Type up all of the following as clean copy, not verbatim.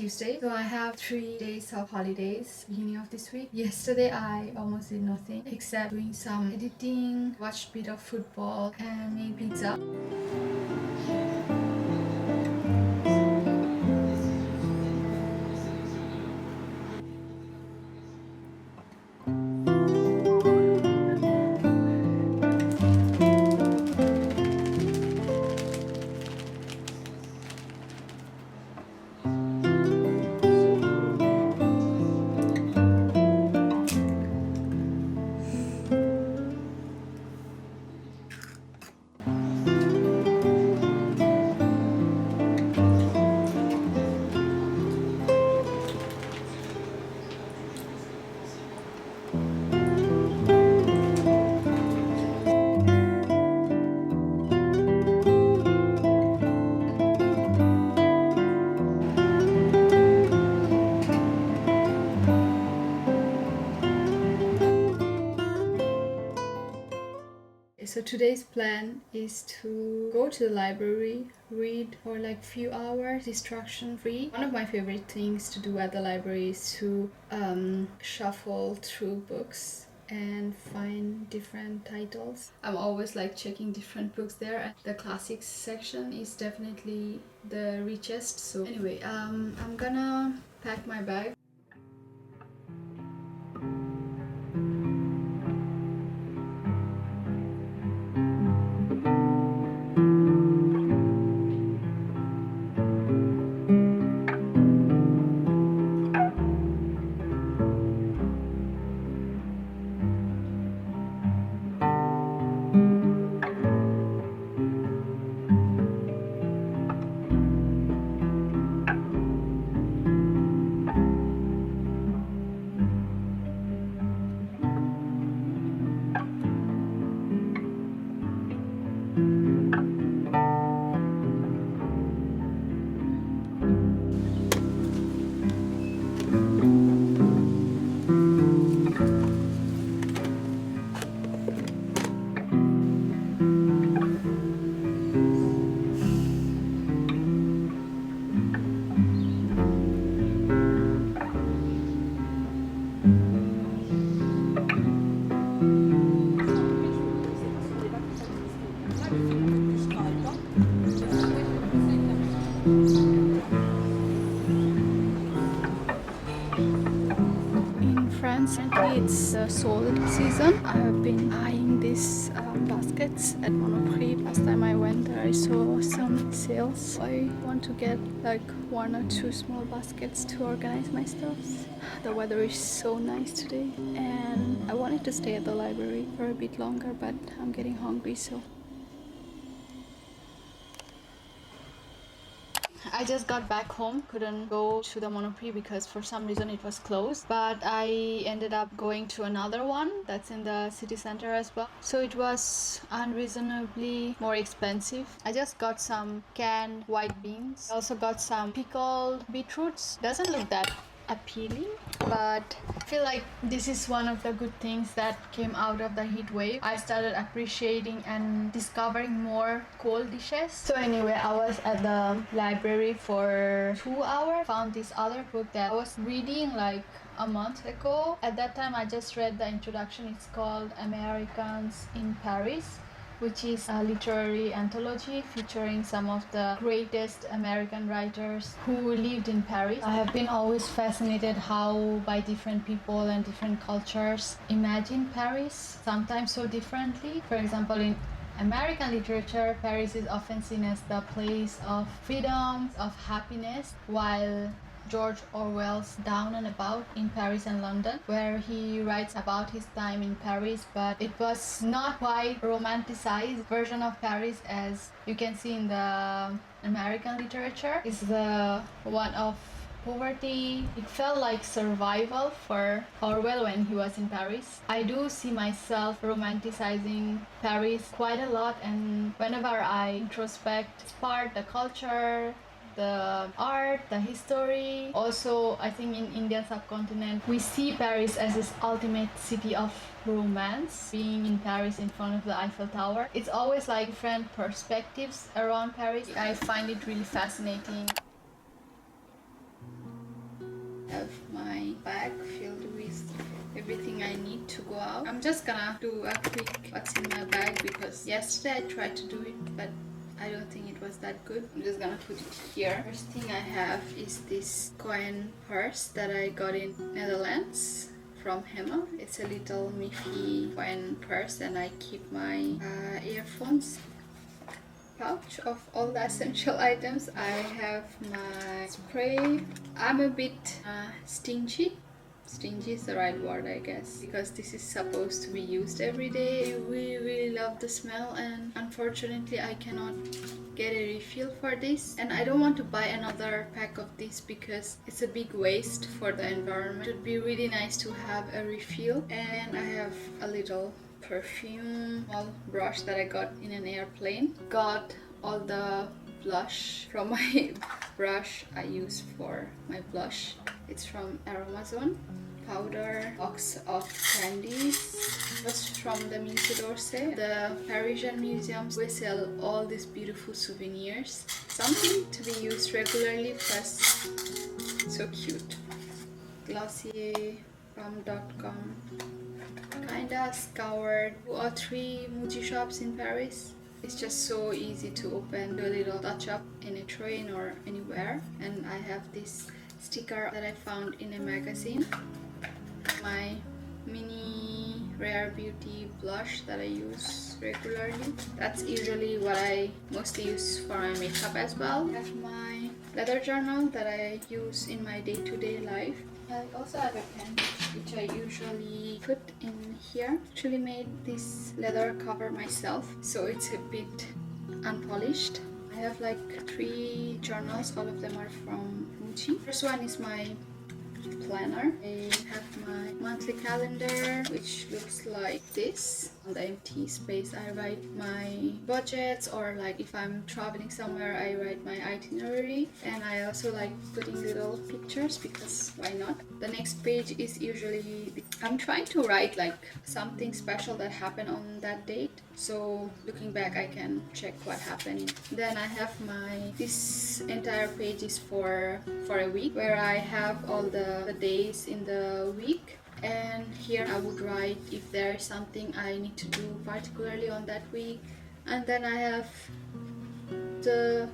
Tuesday, so I have 3 days of holidays beginning of this week. Yesterday I almost did nothing except doing some editing, watched a bit of football and made pizza. So today's plan is to go to the library, read for like few hours, distraction free. One of my favorite things to do at the library is to shuffle through books and find different titles. I'm always like checking different books there. The classics section is definitely the richest. So anyway, I'm gonna pack my bag. It's sold season. I have been eyeing these baskets at Monoprix. Last time I went there I saw some sales. I want to get like 1 or 2 small baskets to organize my stuff. The weather is so nice today and I wanted to stay at the library for a bit longer, but I'm getting hungry, so I just got back home, couldn't go to the Monoprix because for some reason it was closed, but I ended up going to another one that's in the city center as well. So it was unreasonably more expensive. I just got some canned white beans. I also got some pickled beetroots. Doesn't look that appealing, but I feel like this is one of the good things that came out of the heat wave. I started appreciating and discovering more cold dishes. So anyway, I was at the library for 2 hours, found this other book that I was reading like a month ago. At that time I just read the introduction. It's called Americans in Paris, which is a literary anthology featuring some of the greatest American writers who lived in Paris. I have been always fascinated how by different people and different cultures imagine Paris, sometimes so differently. For example, in American literature, Paris is often seen as the place of freedom, of happiness, while George Orwell's Down and About in Paris and London, where he writes about his time in Paris, but it was not quite romanticized version of Paris as you can see in the American literature. It's the one of poverty. It felt like survival for Orwell when he was in Paris. I do see myself romanticizing Paris quite a lot, and whenever I introspect, it's part the culture, the art, the history. Also, I think in Indian subcontinent, we see Paris as this ultimate city of romance. Being in Paris in front of the Eiffel Tower, it's always like different perspectives around Paris. I find it really fascinating. I have my bag filled with everything I need to go out. I'm just gonna do a quick what's in my bag because yesterday I tried to do it, but I don't think it was that good. I'm just gonna put it here. First thing I have is this coin purse that I got in Netherlands from Hema. It's a little Miffy coin purse and I keep my earphones. Pouch of all the essential items. I have my spray. I'm a bit stingy. Stingy is the right word, I guess, because this is supposed to be used every day. I really love the smell, and unfortunately I cannot get a refill for this, and I don't want to buy another pack of this because it's a big waste for the environment. It would be really nice to have a refill. And I have a little perfume, small brush that I got in an airplane. Got all the blush from my brush I use for my blush. It's from Amazon. Powder, box of candies was from the Musée d'Orsay. The Parisian museums, we sell all these beautiful souvenirs. Something to be used regularly, plus so cute. Glossier, Rum.com. Kinda scoured 2 or 3 Muji shops in Paris. It's just so easy to open, do a little touch up in a train or anywhere. And I have this sticker that I found in a magazine. My mini Rare Beauty blush that I use regularly. That's usually what I mostly use for my makeup as well. I have my leather journal that I use in my day-to-day life. I also have a pen which I usually put in here. Actually made this leather cover myself, so it's a bit unpolished. I have like 3 journals, all of them are from Muji. First one is my planner. I have my monthly calendar, which looks like this. On the empty space I write my budgets, or like if I'm traveling somewhere I write my itinerary. And I also like putting little pictures because why not. The next page is usually I'm trying to write like something special that happened on that date, so looking back I can check what happened. Then I have this entire page is for a week, where I have all the days in the week. And here I would write if there is something I need to do particularly on that week. And then I have the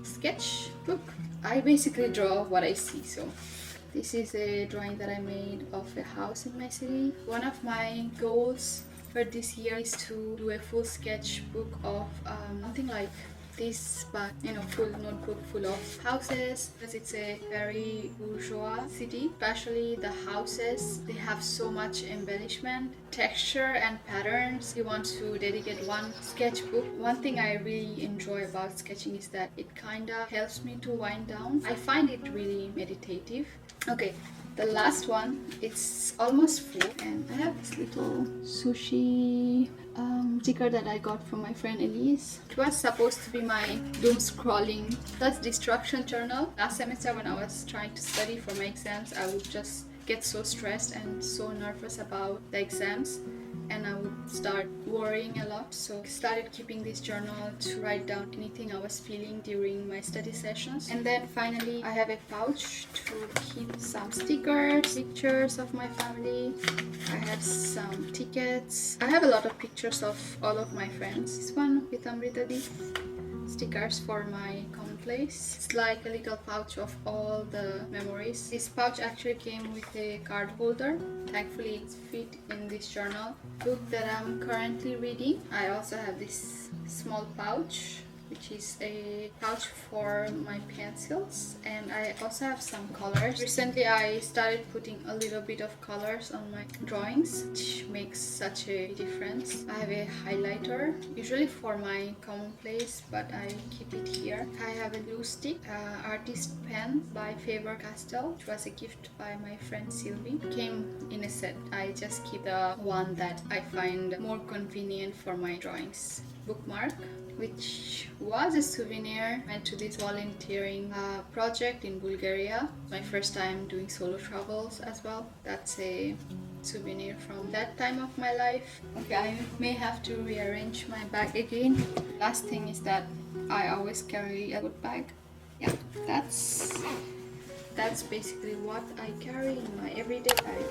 sketchbook. I basically draw what I see. So this is a drawing that I made of a house in my city. One of my goals for this year is to do a full sketchbook of something like this, but full notebook full of houses, because it's a very bourgeois city. Especially the houses, they have so much embellishment, texture and patterns. You want to dedicate one sketchbook. One thing I really enjoy about sketching is that it kinda helps me to wind down. I find it really meditative. Okay, the last one, it's almost full, and I have this little sushi sticker that I got from my friend Elise. It was supposed to be my doom scrolling plus distraction journal. Last semester when I was trying to study for my exams, I would just get so stressed and so nervous about the exams, and I would start worrying a lot. So I started keeping this journal to write down anything I was feeling during my study sessions. And then finally I have a pouch to keep some stickers, pictures of my family. I have some tickets. I have a lot of pictures of all of my friends. This one with Amritadi. Stickers for my common place. It's like a little pouch of all the memories. This pouch actually came with a card holder. Thankfully it's fit in this journal. Book that I'm currently reading. I also have this small pouch, which is a pouch for my pencils, and I also have some colors. Recently I started putting a little bit of colors on my drawings, which makes such a difference. I have a highlighter, usually for my commonplace, but I keep it here. I have a glue stick, artist pen by Faber-Castell, which was a gift by my friend Sylvie. It came in a set. I just keep the one that I find more convenient for my drawings. Bookmark, which was a souvenir. I went to this volunteering project in Bulgaria. My first time doing solo travels as well. That's a souvenir from that time of my life. Okay, I may have to rearrange my bag again. Last thing is that I always carry a good bag. Yeah, that's that's basically what I carry in my everyday bag.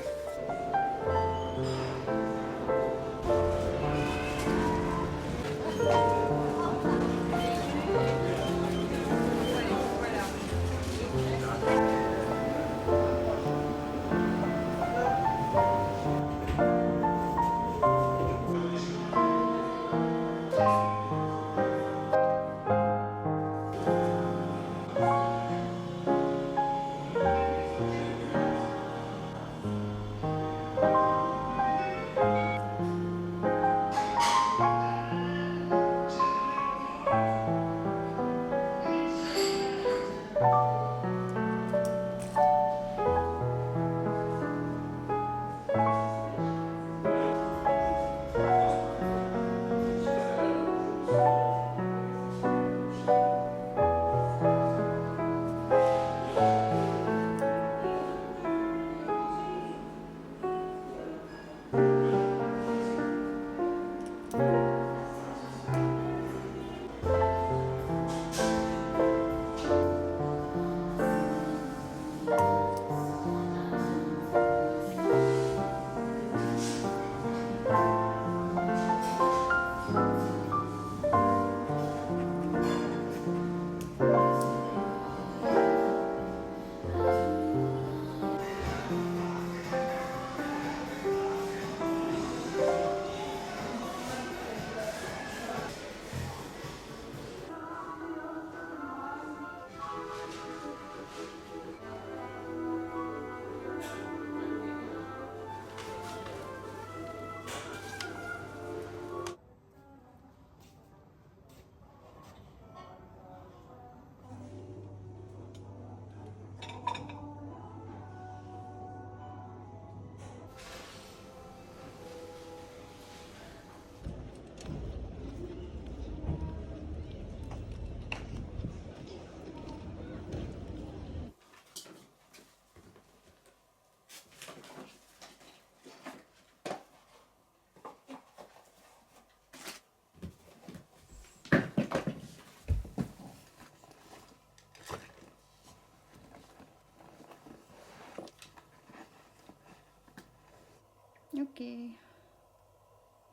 Okay,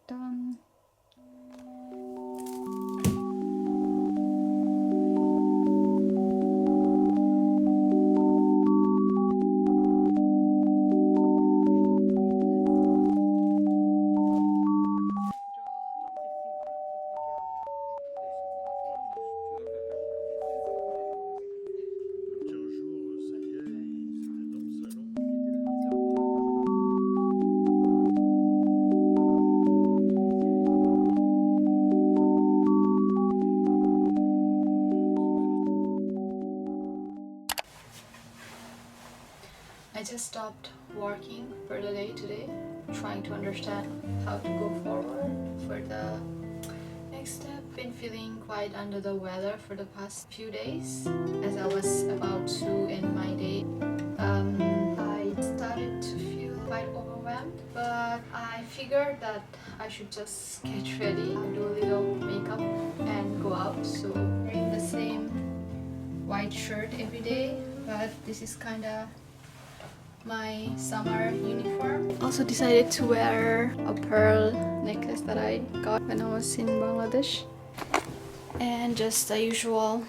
done. I just stopped working for the day today, trying to understand how to go forward for the next step. Been feeling quite under the weather for the past few days. As I was about to end my day, I started to feel quite overwhelmed, but I figured that I should just get ready, do a little makeup and go out. So wearing the same white shirt every day, but this is kinda my summer uniform. Also decided to wear a pearl necklace that I got when I was in Bangladesh, and just the usual